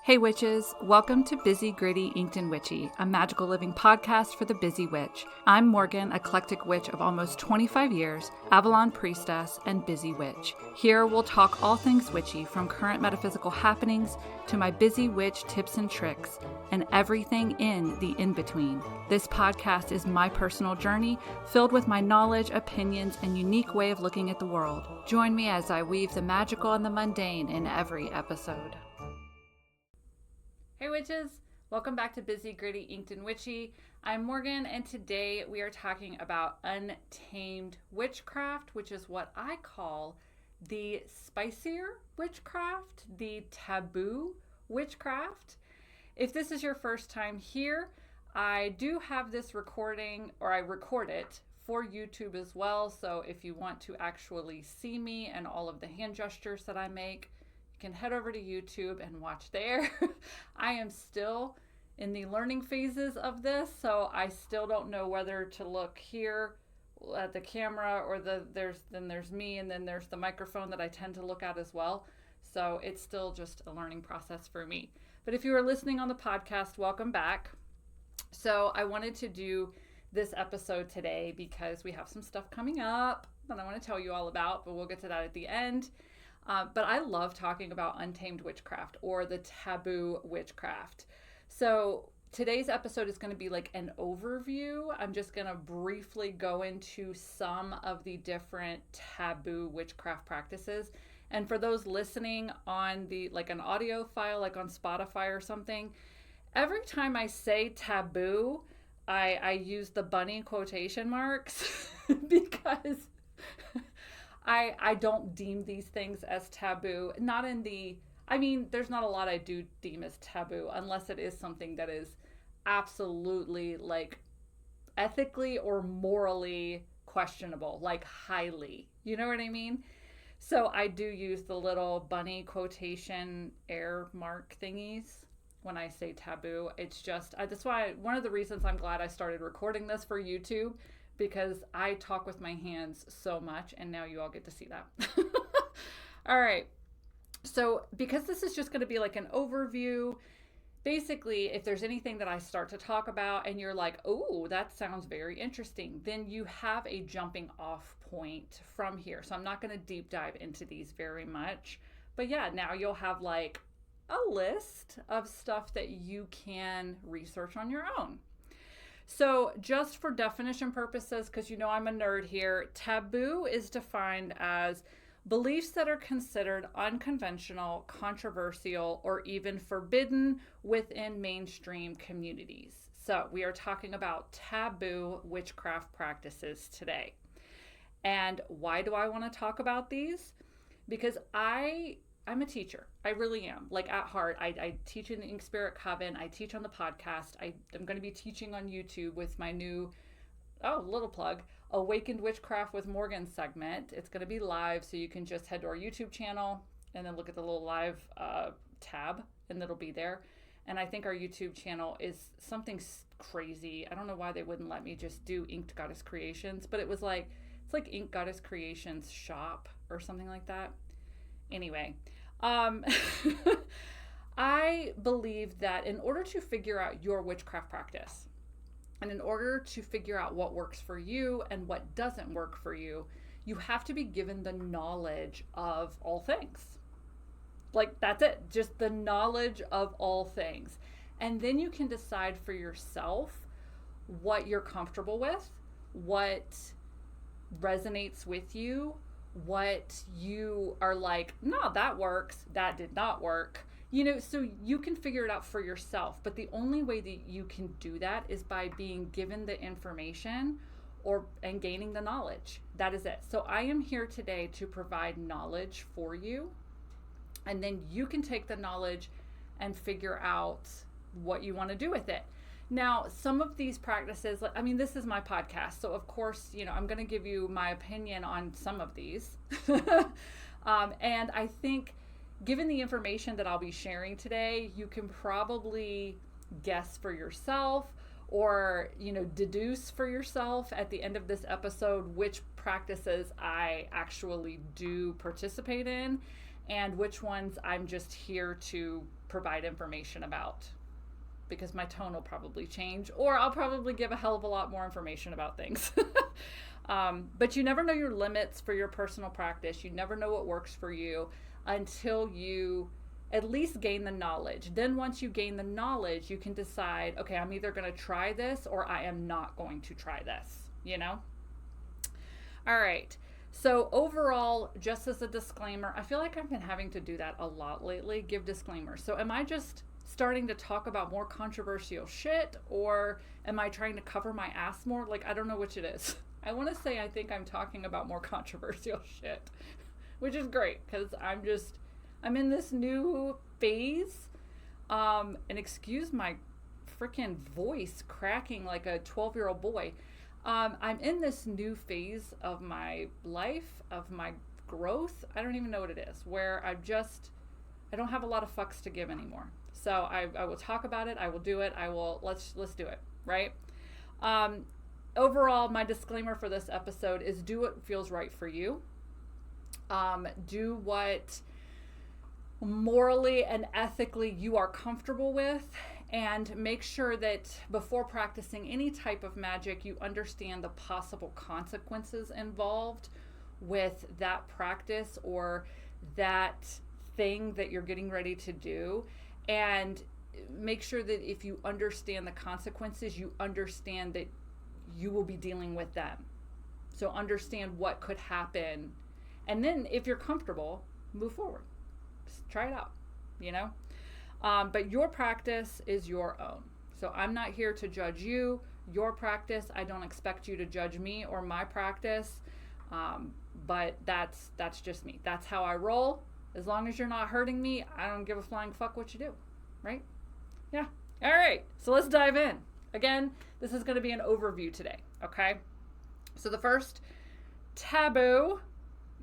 Hey witches, welcome to Busy, Gritty, Inked and Witchy, a magical living podcast for the busy witch. I'm Morgan, eclectic witch of almost 25 years, Avalon priestess, and busy witch. Here we'll talk all things witchy, from current metaphysical happenings to my busy witch tips and tricks, and everything in the in-between. This podcast is my personal journey, filled with my knowledge, opinions, and unique way of looking at the world. Join me as I weave the magical and the mundane in every episode. Hey witches, welcome back to Busy, Gritty, Inked and Witchy. I'm Morgan, and today we are talking about Untamed Witchcraft, which is what I call the spicier witchcraft, the taboo witchcraft. If this is your first time here, I do have this recording, or I record it for YouTube as well, so if you want to actually see me and all of the hand gestures that I make, you can head over to YouTube and watch there. I am still in the learning phases of this, so I still don't know whether to look here at the camera or there's me, and then there's the microphone that I tend to look at as well. So it's still just a learning process for me. But if you are listening on the podcast, welcome back. So I wanted to do this episode today because we have some stuff coming up that I want to tell you all about, but we'll get to that at the end. But I love talking about untamed witchcraft or the taboo witchcraft. So today's episode is going to be like an overview. I'm just going to briefly go into some of the different taboo witchcraft practices. And for those listening on like an audio file, like on Spotify or something, every time I say taboo, I use the bunny quotation marks because I don't deem these things as taboo. There's not a lot I do deem as taboo unless it is something that is absolutely like ethically or morally questionable, like highly. You know what I mean? So I do use the little bunny quotation air mark thingies when I say taboo. It's just, that's why one of the reasons I'm glad I started recording this for YouTube, because I talk with my hands so much, and now you all get to see that. All right. So because this is just going to be like an overview, basically, if there's anything that I start to talk about and you're like, oh, that sounds very interesting, then you have a jumping off point from here. So I'm not going to deep dive into these very much. But yeah, now you'll have like a list of stuff that you can research on your own. So just for definition purposes, because you know I'm a nerd here, taboo is defined as beliefs that are considered unconventional, controversial, or even forbidden within mainstream communities. So we are talking about taboo witchcraft practices today. And why do I want to talk about these? Because I'm a teacher. I really am. Like at heart, I teach in the Ink Spirit Coven. I teach on the podcast. I'm going to be teaching on YouTube with my new, little plug, Awakened Witchcraft with Morgan segment. It's going to be live, so you can just head to our YouTube channel and then look at the little live tab, and it'll be there. And I think our YouTube channel is something crazy. I don't know why they wouldn't let me just do Inked Goddess Creations, but it's like Ink Goddess Creations shop or something like that. Anyway, I believe that in order to figure out your witchcraft practice, and in order to figure out what works for you and what doesn't work for you, you have to be given the knowledge of all things. Like, that's it, just the knowledge of all things. And then you can decide for yourself what you're comfortable with, what resonates with you, what you are like, no, that works, that did not work. So you can figure it out for yourself. But the only way that you can do that is by being given the information and gaining the knowledge. That is it. So I am here today to provide knowledge for you. And then you can take the knowledge and figure out what you want to do with it. Now, some of these practices, this is my podcast, so of course, I'm going to give you my opinion on some of these. And I think given the information that I'll be sharing today, you can probably guess for yourself or, deduce for yourself at the end of this episode which practices I actually do participate in and which ones I'm just here to provide information about, because my tone will probably change, or I'll probably give a hell of a lot more information about things. But you never know your limits for your personal practice. You never know what works for you until you at least gain the knowledge. Then once you gain the knowledge, you can decide, okay, I'm either going to try this or I am not going to try this, you know? All right. So overall, just as a disclaimer, I feel like I've been having to do that a lot lately, give disclaimers. So am I just starting to talk about more controversial shit, or am I trying to cover my ass more? Like, I don't know which it is. I want to say I think I'm talking about more controversial shit, which is great because I'm in this new phase. And excuse my freaking voice cracking like a 12-year-old boy. I'm in this new phase of my life, of my growth. I don't even know what it is, where I don't have a lot of fucks to give anymore. So I will talk about it. I will do it. Let's do it. Right. Overall, my disclaimer for this episode is do what feels right for you. Do what morally and ethically you are comfortable with, and make sure that before practicing any type of magic, you understand the possible consequences involved with that practice or that thing that you're getting ready to do. And make sure that if you understand the consequences, you understand that you will be dealing with them. So understand what could happen. And then if you're comfortable, move forward. Just try it out, you know? But your practice is your own. So I'm not here to judge you. Your practice, I don't expect you to judge me or my practice. But that's just me. That's how I roll. As long as you're not hurting me, I don't give a flying fuck what you do, right? Yeah. All right. So let's dive in. Again, this is going to be an overview today, okay? So the first taboo,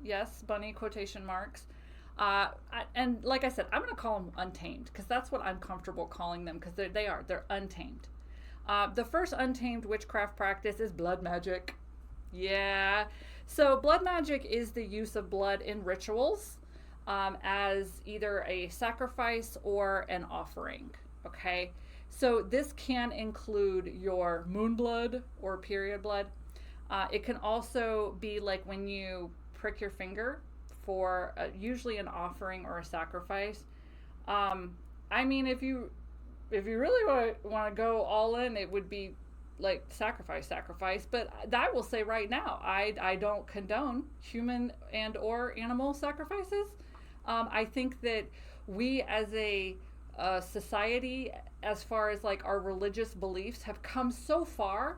yes, bunny quotation marks, and like I said, I'm going to call them untamed because that's what I'm comfortable calling them, because they're untamed. The first untamed witchcraft practice is blood magic. Yeah. So blood magic is the use of blood in rituals as either a sacrifice or an offering, okay? So this can include your moon blood or period blood. It can also be like when you prick your finger for usually an offering or a sacrifice. I mean, if you really want to go all in, it would be like sacrifice. But I will say right now, I don't condone human and or animal sacrifices. I think that we as a society, as far as like our religious beliefs, have come so far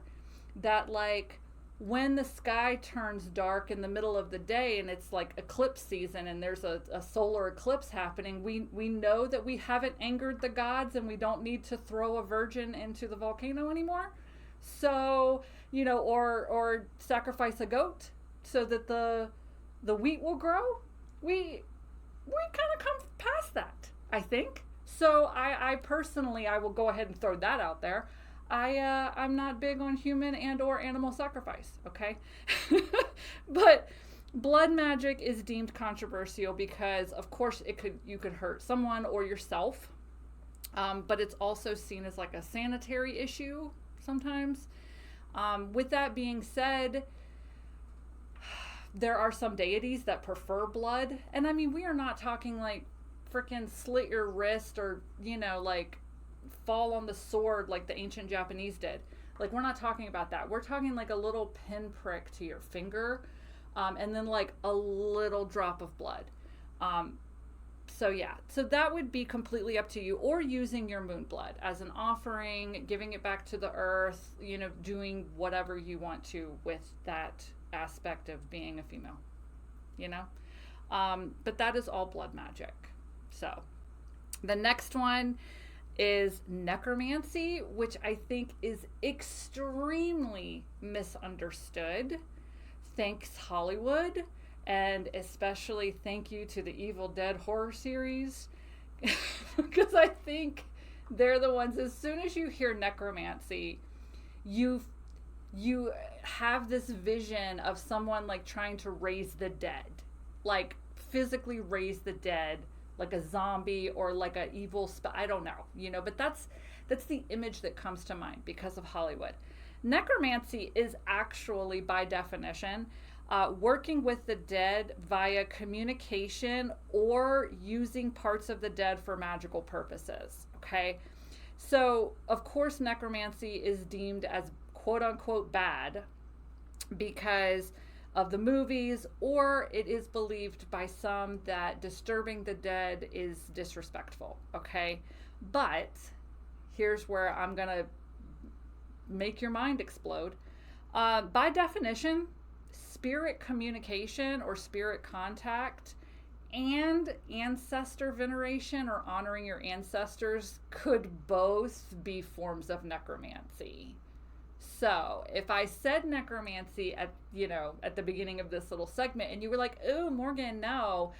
that like when the sky turns dark in the middle of the day and it's like eclipse season and there's a solar eclipse happening, we know that we haven't angered the gods and we don't need to throw a virgin into the volcano anymore. So, you know, or sacrifice a goat so that the wheat will grow. We kind of come past that, I think. So I personally, I will go ahead and throw that out there. I'm not big on human and or animal sacrifice, okay? But blood magic is deemed controversial because, of course, you could hurt someone or yourself. But it's also seen as like a sanitary issue sometimes. With that being said, there are some deities that prefer blood. And I mean, we are not talking like freaking slit your wrist or, you know, like fall on the sword like the ancient Japanese did. Like, we're not talking about that. We're talking like a little pinprick to your finger, and then like a little drop of blood. So yeah, so that would be completely up to you, or using your moon blood as an offering, giving it back to the earth, you know, doing whatever you want to with that aspect of being a female, you know? But that is all blood magic. So the next one is necromancy, which I think is extremely misunderstood. Thanks Hollywood, and especially thank you to the Evil Dead horror series, because I think they're the ones, as soon as you hear necromancy, you have this vision of someone like trying to raise the dead, like physically raise the dead like a zombie or like a evil I don't know, but that's the image that comes to mind because of Hollywood. Necromancy is actually, by definition, working with the dead via communication or using parts of the dead for magical purposes. Okay, so of course necromancy is deemed as quote unquote bad because of the movies, or it is believed by some that disturbing the dead is disrespectful. Okay, but here's where I'm gonna make your mind explode. By definition, spirit communication or spirit contact and ancestor veneration or honoring your ancestors could both be forms of necromancy. So if I said necromancy at the beginning of this little segment and you were like, oh, Morgan, no,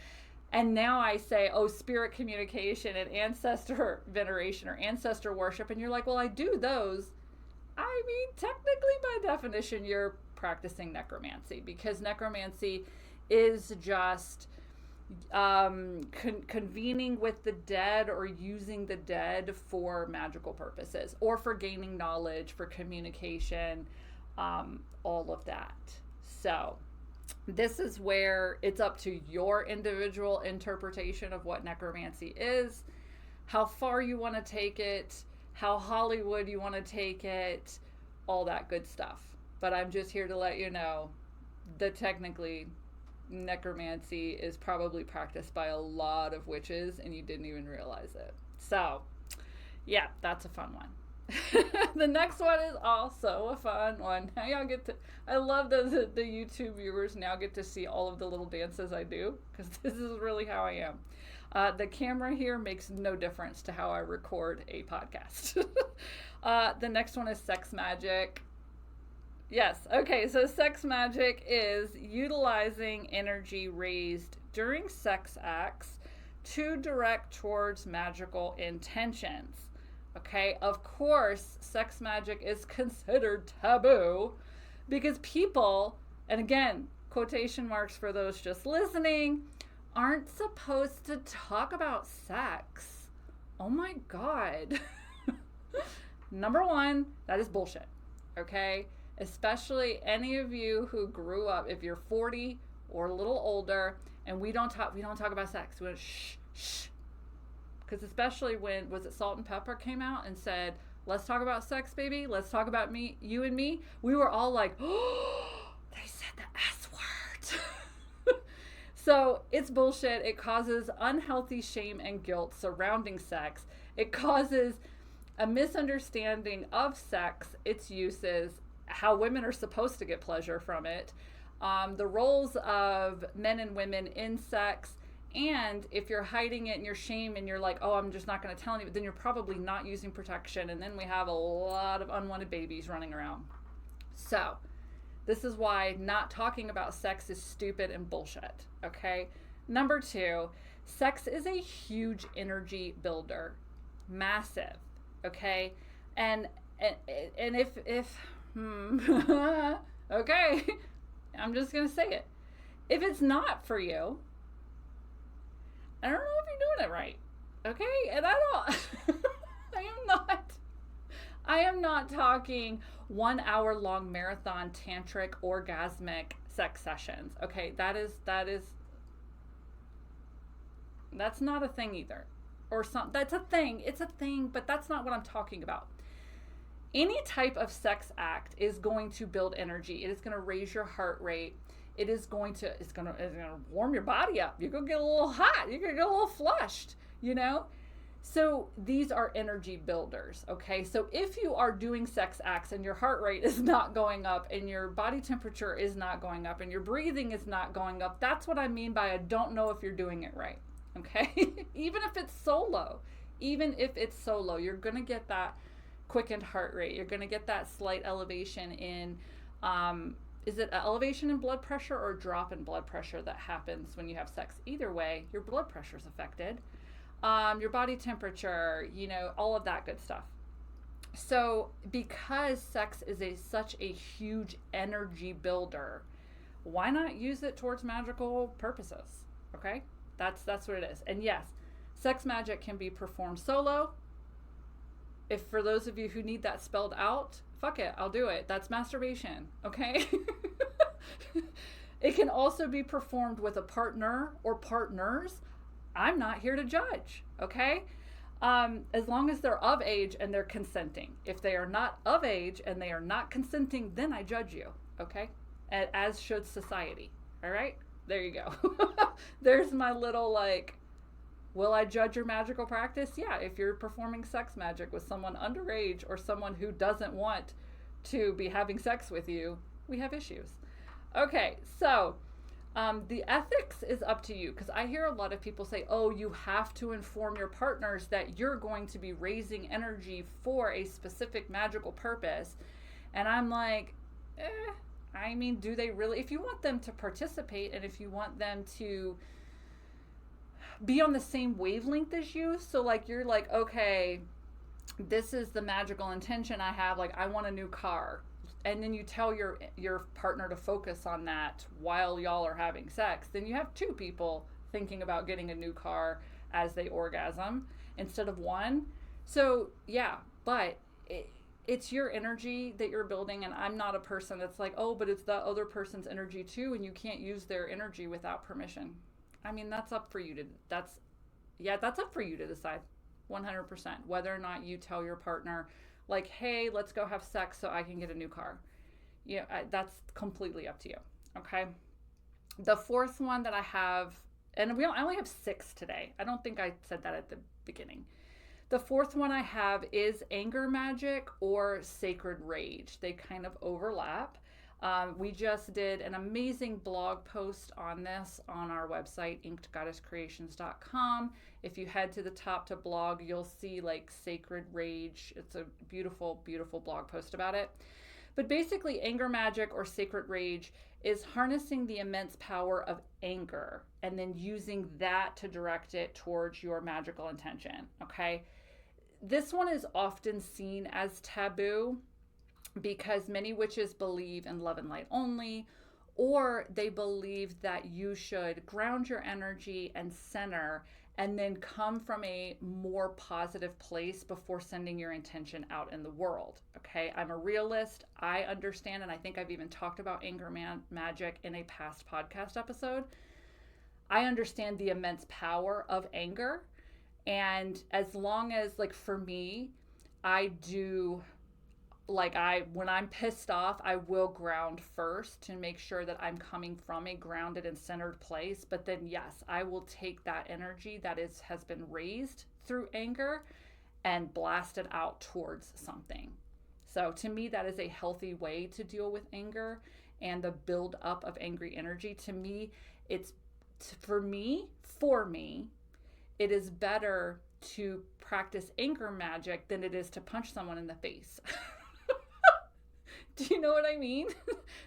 and now I say, oh, spirit communication and ancestor veneration or ancestor worship, and you're like, well, I do those, I mean, technically by definition you're practicing necromancy, because necromancy is just convening with the dead or using the dead for magical purposes or for gaining knowledge, for communication, all of that. So this is where it's up to your individual interpretation of what necromancy is, how far you want to take it, how Hollywood you want to take it, all that good stuff. But I'm just here to let you know that technically necromancy is probably practiced by a lot of witches and you didn't even realize it. So yeah, that's a fun one. The next one is also a fun one. Now y'all get to, I love the YouTube viewers now get to see all of the little dances I do, because this is really how I am. The camera here makes no difference to how I record a podcast. The next one is sex magic. Yes. Okay. So sex magic is utilizing energy raised during sex acts to direct towards magical intentions. Okay. Of course, sex magic is considered taboo because people, and again, quotation marks for those just listening, aren't supposed to talk about sex. Oh my God. Number one, that is bullshit. Okay. Especially any of you who grew up, if you're 40 or a little older, and we don't talk about sex. We went shh. Because especially when, was it Salt and Pepper came out and said, let's talk about sex, baby. Let's talk about me, you and me. We were all like, oh, they said the S word. So it's bullshit. It causes unhealthy shame and guilt surrounding sex. It causes a misunderstanding of sex, its uses, how women are supposed to get pleasure from it, the roles of men and women in sex, and if you're hiding it and you're shame and you're like, oh, I'm just not going to tell anyone, then you're probably not using protection, and then we have a lot of unwanted babies running around. So this is why not talking about sex is stupid and bullshit. Okay. Number two, sex is a huge energy builder, massive. Okay, and if okay, I'm just gonna say it. If it's not for you, I don't know if you're doing it right. Okay, and I am not talking 1 hour long marathon tantric orgasmic sex sessions. Okay, that's not a thing either. Or that's a thing. It's a thing, but that's not what I'm talking about. Any type of sex act is going to build energy. It is going to raise your heart rate. It's going to warm your body up. You're going to get a little hot. You're going to get a little flushed, So these are energy builders, okay? So if you are doing sex acts and your heart rate is not going up and your body temperature is not going up and your breathing is not going up, that's what I mean by I don't know if you're doing it right, okay? Even if it's solo, you're going to get that quickened heart rate. You're going to get that slight elevation in, is it an elevation in blood pressure or a drop in blood pressure that happens when you have sex? Either way, your blood pressure is affected. Your body temperature, all of that good stuff. So because sex is such a huge energy builder, why not use it towards magical purposes? Okay? That's what it is. And yes, Sex magic can be performed solo. If for those of you who need that spelled out, fuck it, I'll do it. That's masturbation, okay? It can also be performed with a partner or partners. I'm not here to judge, okay? As long as they're of age and they're consenting. If they are not of age and they are not consenting, then I judge you, okay? As should society, all right? There you go. There's my little like, will I judge your magical practice? Yeah, if you're performing sex magic with someone underage or someone who doesn't want to be having sex with you, we have issues. Okay, so the ethics is up to you, because I hear a lot of people say, oh, you have to inform your partners that you're going to be raising energy for a specific magical purpose. And I'm like, I mean, do they really? If you want them to participate and if you want them to be on the same wavelength as you, so like you're like, okay, this is the magical intention I have, like I want a new car, and then you tell your partner to focus on that while y'all are having sex, then you have two people thinking about getting a new car as they orgasm instead of one. So yeah, but it's your energy that you're building, and I'm not a person that's like, oh, but it's the other person's energy too, and you can't use their energy without permission. I mean, that's up for you to decide 100% whether or not you tell your partner like, hey, let's go have sex so I can get a new car. Yeah, that's completely up to you. Okay. The fourth one that I have, and I only have 6 today. I don't think I said that at the beginning. The fourth one I have is anger magic or sacred rage. They kind of overlap. We just did an amazing blog post on this on our website, inkedgoddesscreations.com. If you head to the top to blog, you'll see like sacred rage. It's a beautiful, beautiful blog post about it. But basically, anger magic or sacred rage is harnessing the immense power of anger and then using that to direct it towards your magical intention, okay? This one is often seen as taboo because many witches believe in love and light only, or they believe that you should ground your energy and center and then come from a more positive place before sending your intention out in the world. Okay, I'm a realist. I understand, and I think I've even talked about anger magic in a past podcast episode. I understand the immense power of anger, and as long as, like, for me, I do, like, when I'm pissed off, I will ground first to make sure that I'm coming from a grounded and centered place. But then, yes, I will take that energy that has been raised through anger and blast it out towards something. So to me, that is a healthy way to deal with anger and the build up of angry energy. To me, for me, it is better to practice anger magic than it is to punch someone in the face. Do you know what I mean?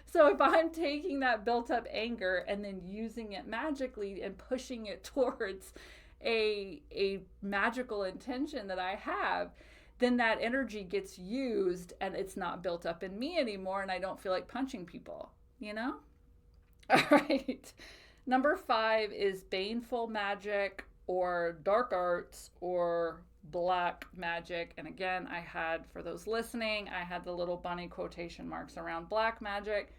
So if I'm taking that built up anger and then using it magically and pushing it towards a magical intention that I have, then that energy gets used and it's not built up in me anymore, and I don't feel like punching people, you know? All right. Number 5 is baneful magic or dark arts or black magic. And again, for those listening, I had the little bunny quotation marks around black magic.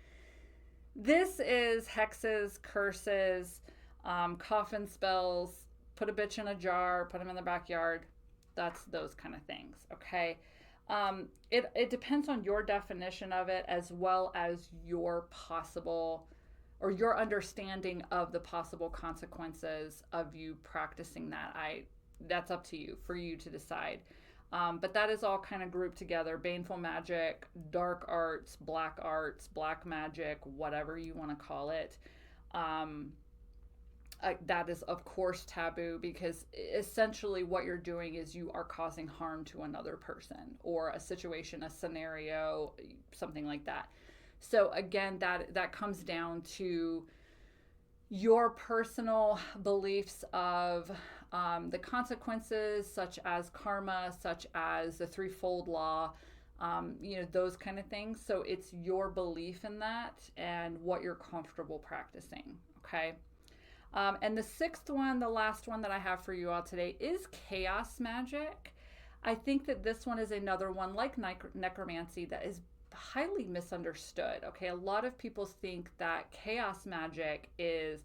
This is hexes, curses, coffin spells, put a bitch in a jar, put them in the backyard. That's those kind of things, okay? It depends on your definition of it, as well as your possible or your understanding of the possible consequences of you practicing that. That's up to you, for you to decide. But that is all kind of grouped together. Baneful magic, dark arts, black magic, whatever you want to call it. That is, of course, taboo, because essentially what you're doing is you are causing harm to another person or a situation, a scenario, something like that. So again, that comes down to your personal beliefs of the consequences, such as karma, such as the threefold law, those kind of things. So it's your belief in that and what you're comfortable practicing, okay? And the sixth one, the last one that I have for you all today, is chaos magic. I think that this one is another one like necromancy that is highly misunderstood. Okay, a lot of people think that chaos magic is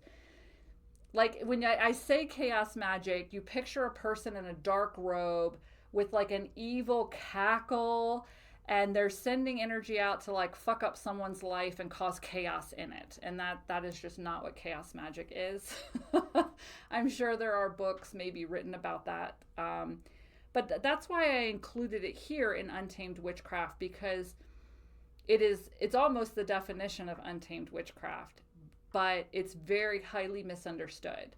like, when I say chaos magic, you picture a person in a dark robe with like an evil cackle, and they're sending energy out to like fuck up someone's life and cause chaos in it. And that is just not what chaos magic is. I'm sure there are books maybe written about that. But that's why I included it here in Untamed Witchcraft, because it's almost the definition of Untamed Witchcraft, but it's very highly misunderstood.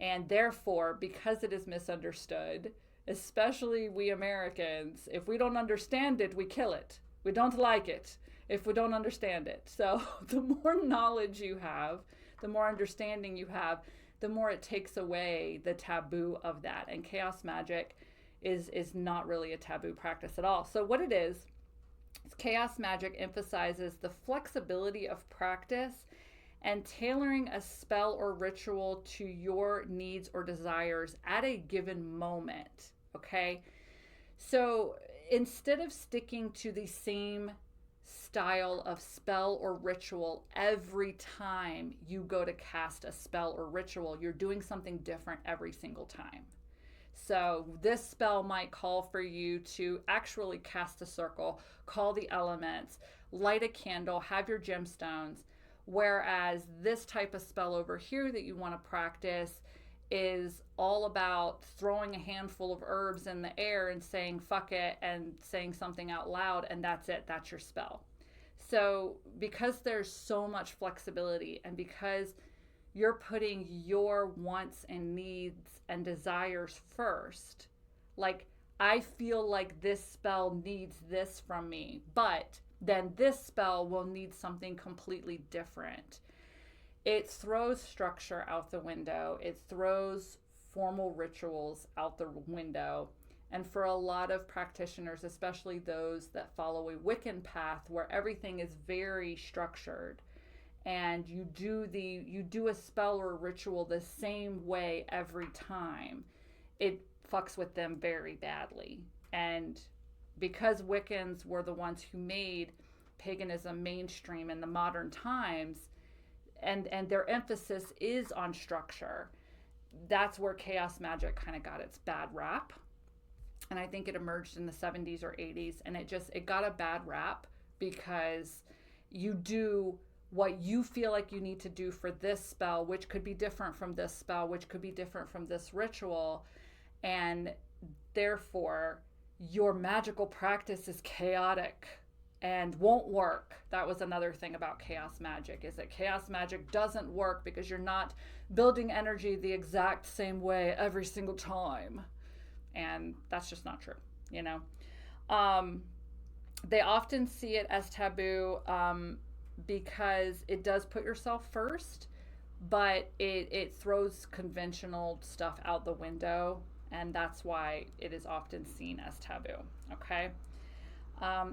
And therefore, because it is misunderstood, especially we Americans, if we don't understand it, we kill it. We don't like it if we don't understand it. So the more knowledge you have, the more understanding you have, the more it takes away the taboo of that. And chaos magic is not really a taboo practice at all. So what it is chaos magic emphasizes the flexibility of practice and tailoring a spell or ritual to your needs or desires at a given moment. Okay, so instead of sticking to the same style of spell or ritual every time you go to cast a spell or ritual, you're doing something different every single time. So this spell might call for you to actually cast a circle, call the elements, light a candle, have your gemstones, whereas this type of spell over here that you want to practice is all about throwing a handful of herbs in the air and saying fuck it and saying something out loud, and that's it, that's your spell. So because there's so much flexibility, and because you're putting your wants and needs and desires first, like, I feel like this spell needs this from me, but then this spell will need something completely different. It throws structure out the window. It throws formal rituals out the window. And for a lot of practitioners, especially those that follow a Wiccan path where everything is very structured, and you do a spell or a ritual the same way every time, it fucks with them very badly. And because Wiccans were the ones who made paganism mainstream in the modern times, and their emphasis is on structure, that's where chaos magic kind of got its bad rap. And I think it emerged in the 70s or 80s, and it got a bad rap because you do what you feel like you need to do for this spell, which could be different from this spell, which could be different from this ritual, and therefore your magical practice is chaotic and won't work. That was another thing about chaos magic, is that chaos magic doesn't work because you're not building energy the exact same way every single time. And that's just not true, you know. They often see it as taboo because it does put yourself first, but it throws conventional stuff out the window, and that's why it is often seen as taboo. Okay,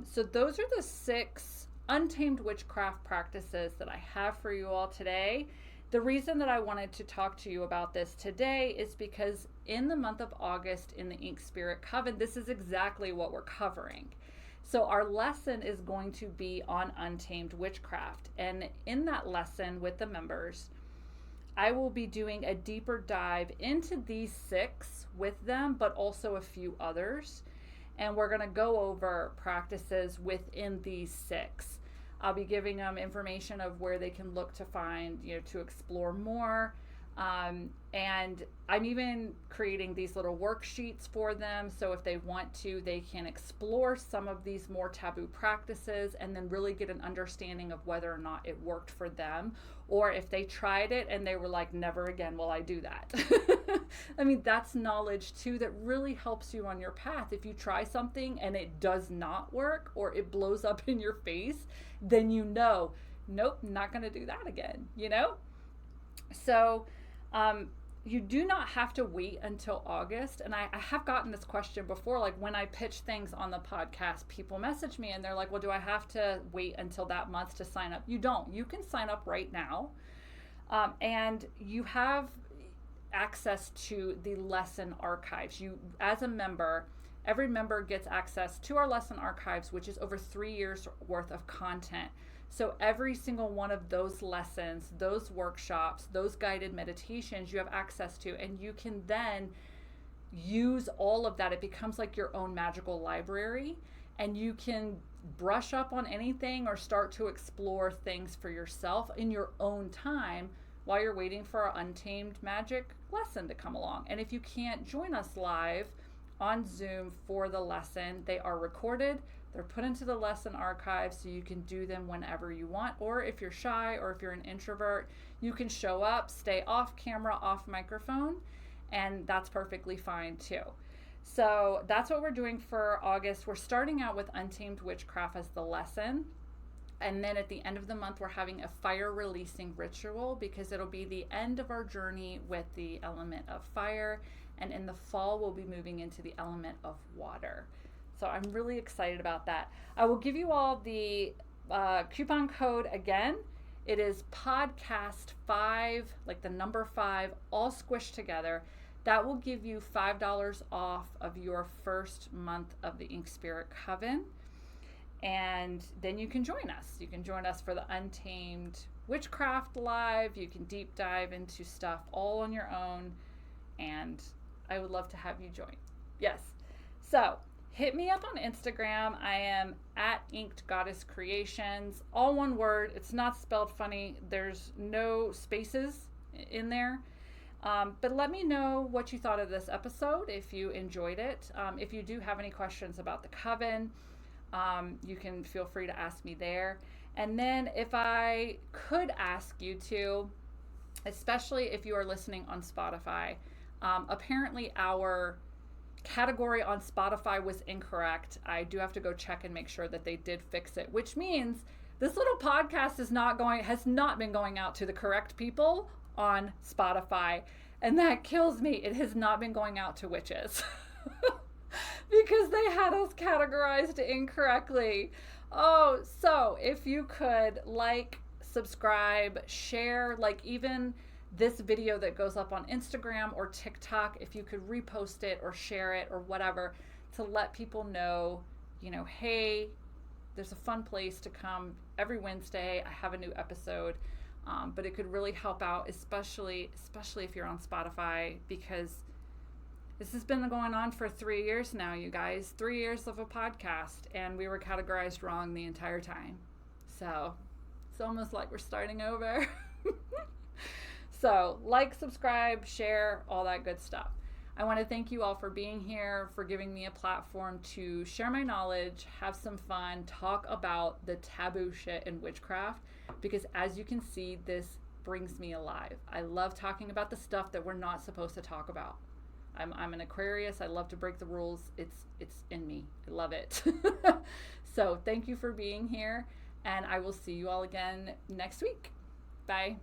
so those are the 6 untamed witchcraft practices that I have for you all today. The reason that I wanted to talk to you about this today is because in the month of August in the Ink Spirit Coven, this is exactly what we're covering. So our lesson is going to be on Untamed Witchcraft. And in that lesson with the members, I will be doing a deeper dive into these 6 with them, but also a few others. And we're going to go over practices within these 6. I'll be giving them information of where they can look to find, to explore more. And I'm even creating these little worksheets for them. So if they want to, they can explore some of these more taboo practices and then really get an understanding of whether or not it worked for them. Or if they tried it and they were like, never again will I do that. I mean, that's knowledge too that really helps you on your path. If you try something and it does not work, or it blows up in your face, then nope, not going to do that again, So you do not have to wait until August. And I have gotten this question before, like when I pitch things on the podcast, people message me and they're like, well, do I have to wait until that month to sign up? You don't. You can sign up right now. And you have access to the lesson archives. You, as a member, every member gets access to our lesson archives, which is over 3 years worth of content. So every single one of those lessons, those workshops, those guided meditations you have access to, and you can then use all of that. It becomes like your own magical library, and you can brush up on anything or start to explore things for yourself in your own time while you're waiting for our Untamed Magic lesson to come along. And if you can't join us live on Zoom for the lesson, they are recorded. They're put into the lesson archive so you can do them whenever you want. Or if you're shy or if you're an introvert, you can show up, stay off camera, off microphone, and that's perfectly fine too. So that's what we're doing for August. We're starting out with Untamed Witchcraft as the lesson. And then at the end of the month, we're having a fire releasing ritual, because it'll be the end of our journey with the element of fire. And in the fall, we'll be moving into the element of water. So I'm really excited about that. I will give you all the coupon code again. It is podcast5, like the number 5, all squished together. That will give you $5 off of your first month of the Ink Spirit Coven. And then you can join us. You can join us for the Untamed Witchcraft Live. You can deep dive into stuff all on your own. And I would love to have you join. Yes. So hit me up on Instagram. I am at Inked Goddess Creations. All one word. It's not spelled funny. There's no spaces in there. But let me know what you thought of this episode, if you enjoyed it. If you do have any questions about the coven, you can feel free to ask me there. And then if I could ask you to, especially if you are listening on Spotify, apparently our category on Spotify was incorrect. I do have to go check and make sure that they did fix it, which means this little podcast has not been going out to the correct people on Spotify, and that kills me. It has not been going out to witches because they had us categorized incorrectly. Oh, so if you could like, subscribe, share, like even this video that goes up on Instagram or TikTok, if you could repost it or share it or whatever, to let people know, hey, there's a fun place to come every Wednesday. I have a new episode. But it could really help out, especially if you're on Spotify, because this has been going on for 3 years now, you guys. 3 years of a podcast, and we were categorized wrong the entire time. So it's almost like we're starting over. So like, subscribe, share, all that good stuff. I want to thank you all for being here, for giving me a platform to share my knowledge, have some fun, talk about the taboo shit in witchcraft, because as you can see, this brings me alive. I love talking about the stuff that we're not supposed to talk about. I'm an Aquarius. I love to break the rules. It's in me. I love it. So thank you for being here, and I will see you all again next week. Bye.